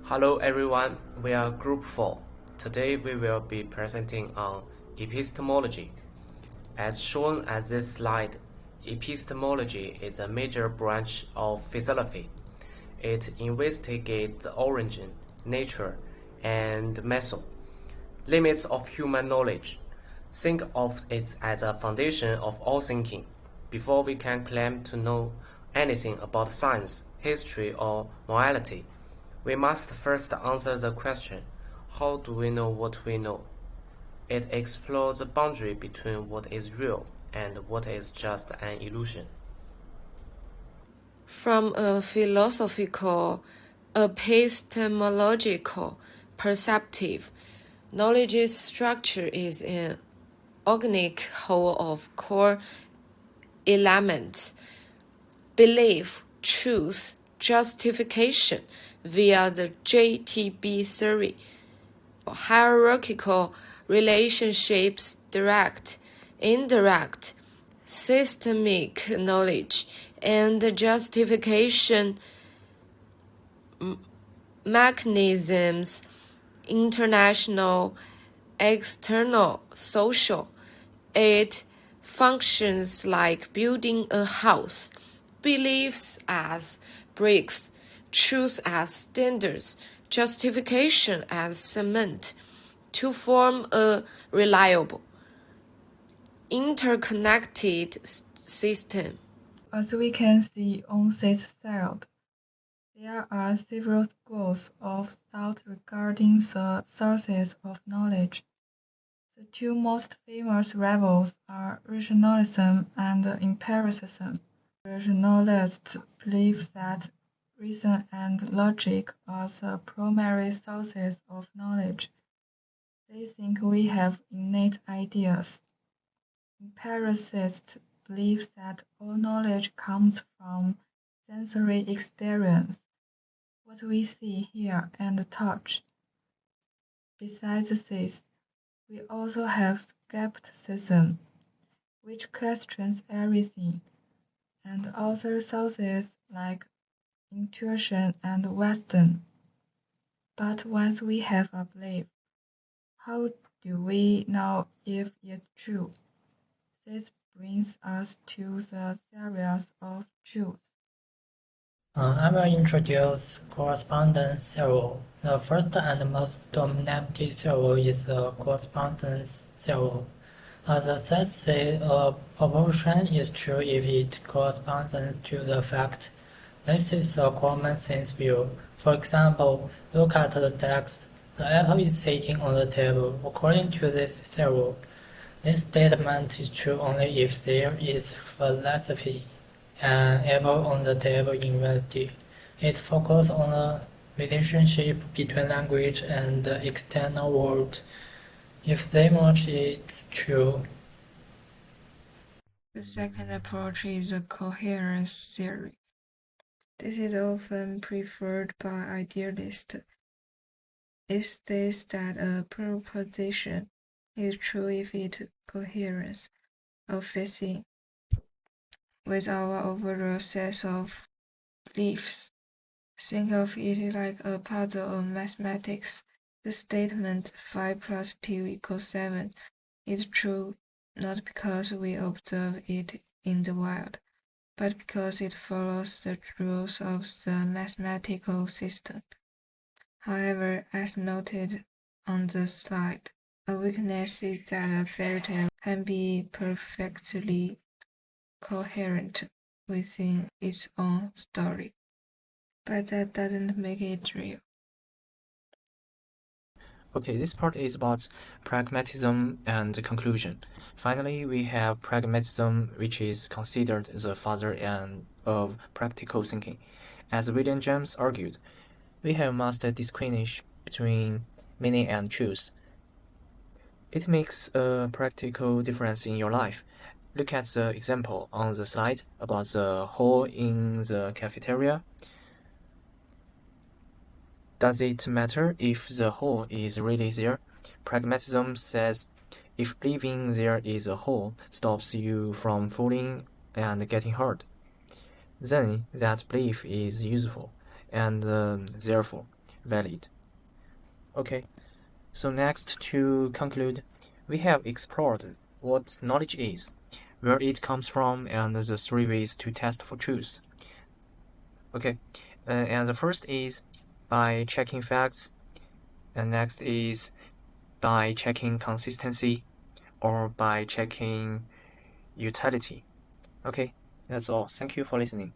Hello everyone, we are Group 4. Today we will be presenting on epistemology. As shown at this slide, epistemology is a major branch of philosophy. It investigates the origin, nature, and method, limits of human knowledge. Think of it as a foundation of all thinking. Before we can claim to know anything about science, history, or morality, we must first answer the question, how do we know what we know? It explores the boundary between what is real and what is just an illusion. From a philosophical, epistemological perspective, knowledge's structure is an organic whole of core elements: belief, truth, justification via the JTB theory, hierarchical relationships, direct, indirect, systemic knowledge, and justification mechanisms, international, external, social. It functions like building a house, beliefs as bricks, truth as standards, justification as cement, to form a reliable, interconnected system. As we can see on this slide, there are several schools of thought regarding the sources of knowledge. The two most famous rivals are rationalism and empiricism. Rationalists believe that reason and logic are the primary sources of knowledge. They think we have innate ideas. Empiricists believe that all knowledge comes from sensory experience, what we see, hear, and touch. Besides this, we also have skepticism, which questions everything, and other sources like intuition and wisdom. But once we have a belief, how do we know if it's true? This brings us to the theories of truth. I will introduce correspondence theory. The first and most dominant theory is the correspondence theory. The set says a proposition is true if it corresponds to the fact. This is a common sense view. For example, look at the text. The apple is sitting on the table. According to this theory, this statement is true only if there is philosophy. An apple on the table in reality. It focuses on the relationship between language and the external world. If they match, it's true. The second approach is the coherence theory. This is often preferred by idealists. It states that a proposition is true if it coheres or fits in with our overall set of beliefs. Think of it like a puzzle of mathematics. The statement 5 plus 2 equals 7 is true not because we observe it in the wild, but because it follows the rules of the mathematical system. However, as noted on the slide, a weakness is that a fairy tale can be perfectly coherent within its own story, but that doesn't make it real. Okay, this part is about pragmatism and conclusion. Finally, we have pragmatism, which is considered the father of practical thinking. As William James argued, we must distinguish between meaning and truth. It makes a practical difference in your life. Look at the example on the slide about the hole in the cafeteria. Does it matter if the hole is really there? Pragmatism says if believing there is a hole stops you from falling and getting hurt, then that belief is useful, and therefore valid. Okay, so next, to conclude, we have explored what knowledge is, where it comes from, and the 3 ways to test for truth. Okay, and the first is by checking facts, and next is by checking consistency, or by checking utility. Okay, that's all. Thank you for listening.